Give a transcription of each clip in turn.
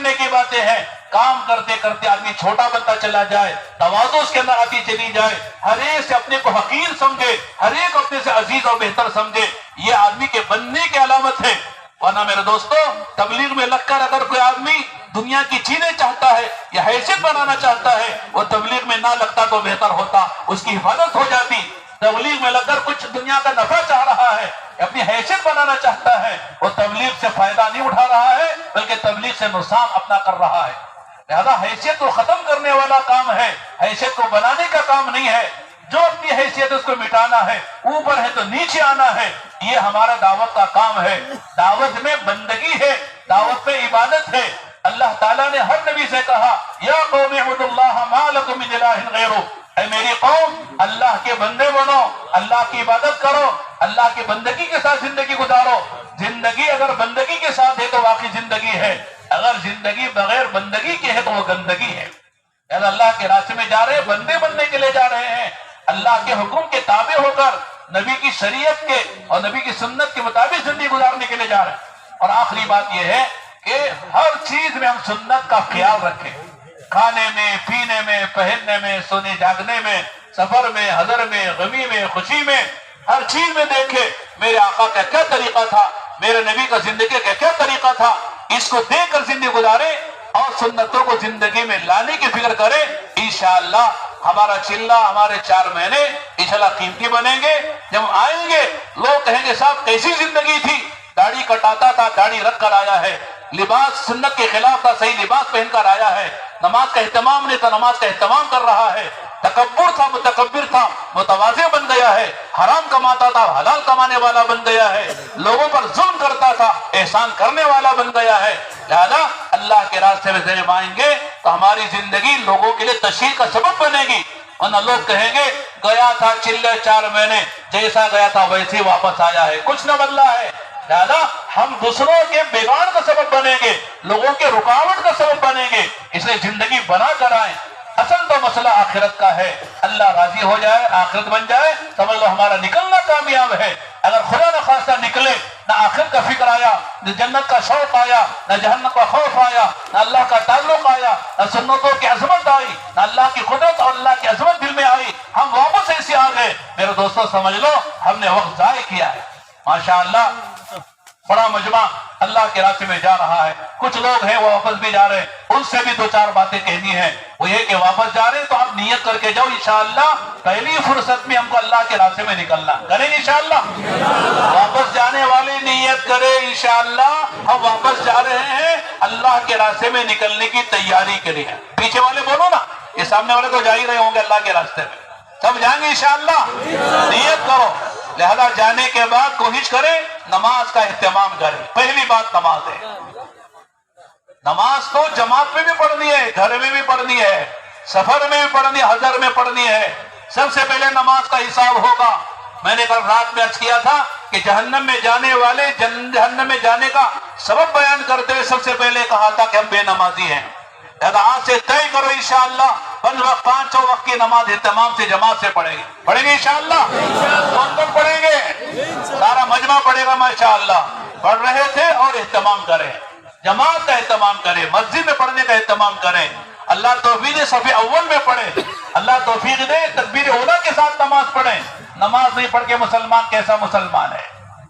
کرنے کی باتیں ہیں. کام کرتے کرتے آدمی چھوٹا بنتا چلا جائے, تواضع اس کے اندر آتی چلی جائے, ہر ایک سے اپنے کو حقیر سمجھے, ہر ایک اپنے سے عزیز اور بہتر سمجھے, یہ آدمی کے بننے کی علامت ہے. ورنہ میرے دوستو, تبلیغ میں لگ کر اگر کوئی آدمی دنیا کی چیزیں چاہتا ہے یا حیثیت بنانا چاہتا ہے, وہ تبلیغ میں نہ لگتا تو بہتر ہوتا, اس کی حفاظت ہو جاتی. تبلیغ میں لگ کر کچھ دنیا کا نفع چاہ رہا ہے, اپنی حیثیت بنانا چاہتا ہے, وہ تبلیغ سے فائدہ نہیں اٹھا رہا ہے بلکہ تبلیغ سے نقصان اپنا کر رہا ہے. لہذا حیثیت کو ختم کرنے والا کام ہے, حیثیت کو بنانے کا کام نہیں ہے. جو اپنی حیثیت اس کو مٹانا ہے, اوپر ہے تو نیچے آنا ہے, یہ ہمارا دعوت کا کام ہے. دعوت میں بندگی ہے, دعوت میں عبادت ہے. اللہ تعالیٰ نے ہر نبی سے کہا, یا قوم اعبدوا اللہ ما لکم من الہ غیرہ, اے میری قوم اللہ کے بندے بنو, اللہ کی عبادت کرو, اللہ کی بندگی کے ساتھ زندگی گزارو. زندگی اگر بندگی کے ساتھ ہے تو واقعی زندگی ہے, اگر زندگی بغیر بندگی کی ہے تو وہ گندگی ہے. یعنی اللہ کے راستے میں جا رہے ہیں, بندے بننے کے لیے جا رہے ہیں, اللہ کے حکم کے تابع ہو کر نبی کی شریعت کے اور نبی کی سنت کے مطابق زندگی گزارنے کے لیے جا رہے ہیں. اور آخری بات یہ ہے کہ ہر چیز میں ہم سنت کا خیال رکھیں, کھانے میں, پینے میں, پہننے میں, سونے جاگنے میں, سفر میں, حضر میں, غمی میں, خوشی میں, ہر چیز میں دیکھے میرے آقا کا کیا طریقہ تھا, میرے نبی کا زندگی کا کیا طریقہ تھا, اس کو دیکھ کر زندگی گزارے اور سنتوں کو زندگی میں لانے کی فکر کرے. انشاءاللہ ہمارا چلہ, ہمارے 4 مہینے انشاءاللہ قیمتی بنیں گے. جب آئیں گے لوگ کہیں گے صاحب کیسی زندگی تھی, داڑھی کٹاتا تھا, داڑھی رکھ کر آیا ہے, لباس سنت کے خلاف تھا, صحیح لباس پہن کر آیا ہے, نماز کا اہتمام نہیں تھا, نماز کا اہتمام کر رہا ہے, تکبر تھا, متکبر تھا, متواضع بن گیا ہے, حرام کماتا تھا, حلال کمانے والا بن گیا ہے, لوگوں پر ظلم کرتا تھا, احسان کرنے والا بن گیا ہے. لہذا اللہ کے راستے میں جب آئیں گے تو ہماری زندگی لوگوں کے لیے تشہیر کا سبب بنے گی. ورنہ لوگ کہیں گے گیا تھا چلے 4 مہینے, جیسا گیا تھا ویسے ہی واپس آیا ہے, کچھ نہ بدلا ہے. لہذا ہم دوسروں کے بگاڑ کا سبب بنیں گے, لوگوں کے رکاوٹ کا سبب بنیں گے, اس لیے زندگی بنا کر آئیں. اصل تو مسئلہ آخرت کا ہے, اللہ راضی ہو جائے, آخرت بن جائے, سمجھ لو ہمارا نکلنا کامیاب ہے. اگر خدا نہ خواستہ نکلے, نہ آخرت کا فکر آیا, نہ جنت کا شوق آیا, نہ جہنم کا خوف آیا, نہ اللہ کا تعلق آیا, نہ سنتوں کی عظمت آئی, نہ اللہ کی قدرت اور اللہ کی عظمت دل میں آئی, ہم واپس ایسے آ گئے, میرے دوستوں سمجھ لو ہم نے وقت ضائع کیا ہے. ماشاءاللہ بڑا مجمع اللہ کے راستے میں جا رہا ہے, کچھ لوگ ہیں وہ واپس بھی جا رہے ہیں, ان سے بھی 2-4 باتیں کہنی ہیں. وہ یہ کہ واپس جا رہے ہیں تو آپ نیت کر کے جاؤ, انشاءاللہ پہلی فرصت میں ہم کو اللہ کے راستے میں نکلنا. کریں انشاءاللہ, واپس جانے والے نیت کرے انشاءاللہ ہم واپس جا رہے ہیں اللہ کے راستے میں نکلنے کی تیاری کے لیے. پیچھے والے بولو نا, یہ سامنے والے تو جا ہی رہے ہوں گے اللہ کے راستے میں, سب جائیں گے انشاءاللہ, نیت کرو. لہذا جانے کے بعد کوشش کریں نماز کا اہتمام کریں. پہلی بات نماز ہے, نماز تو جماعت میں بھی پڑھنی ہے, گھر میں بھی پڑھنی ہے, سفر میں بھی پڑھنی ہے, حضر میں پڑھنی ہے. سب سے پہلے نماز کا حساب ہوگا. میں نے کل رات میں عرض کیا تھا کہ جہنم میں جانے والے جہنم میں جانے کا سبب بیان کرتے ہوئے سب سے پہلے کہا تھا کہ ہم بے نمازی ہیں. آج سے طے کرو انشاءاللہ 5 وقت کی نماز اہتمام سے جماعت سے پڑھیں گے. پڑھیں گے انشاءاللہ, کون پڑھیں گے؟ سارا مجمع پڑھے گا ماشاءاللہ. پڑھ رہے تھے اور اہتمام کریں, جماعت کا اہتمام کریں, مسجد میں پڑھنے کا اہتمام کریں. اللہ توفیق دے صف اول میں پڑھیں, اللہ توفیق دے تکبیر اولیٰ کے ساتھ نماز پڑھیں. نماز نہیں پڑھ کے مسلمان کیسا مسلمان ہے؟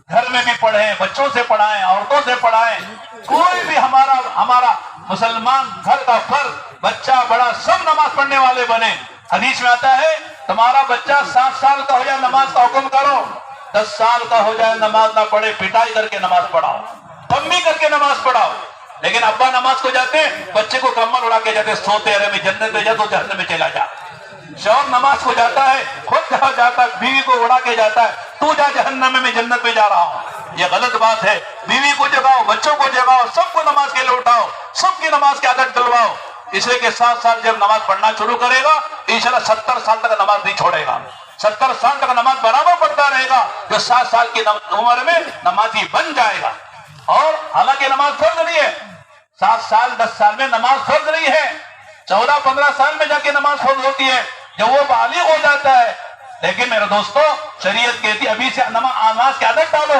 گھر میں بھی پڑھیں, بچوں سے پڑھائیں, عورتوں سے پڑھائیں, کوئی بھی ہمارا مسلمان گھر کا فرد, بچہ بڑا سب نماز پڑھنے والے بنے. حدیث میں آتا ہے تمہارا بچہ 7 سال کا ہو جائے نماز کا حکم کرو, 10 سال کا ہو جائے نماز نہ پڑھے, پٹائی کر کے نماز پڑھاؤ, بمی کر کے نماز پڑھاؤ. لیکن ابا نماز کو جاتے بچے کو کمر اڑا کے جاتے, سوتے رہے, میں جنت میں جا تو جہنم میں چلا جا. شوہر نماز کو جاتا ہے, خود کہا جاتا ہے, بیوی کو اڑا کے جاتا ہے, تو جا جہنم میں جنت میں جا رہا ہوں. یہ غلط بات ہے. بیوی کو جگاؤ, بچوں کو جگاؤ, سب کو نماز کے لیے اٹھاؤ, سب کی نماز کی عادت ڈلواؤ. اس لیے کہ 7 سال جب نماز پڑھنا شروع کرے گا انشاءاللہ 70 سال تک نماز نہیں چھوڑے گا. 70 سال تک نماز برابر پڑھتا رہے گا, جو 7 سال کی عمر میں نمازی بن جائے گا. اور حالانکہ نماز فرض نہیں ہے, 7 سال 10 سال میں نماز فرض نہیں ہے, 14-15 سال میں جا کے نماز فرض ہوتی ہے جب وہ بالغ ہو جاتا ہے. لیکن میرے دوستو شریعت کہتی ابھی سے نماز کی عادت ڈالو.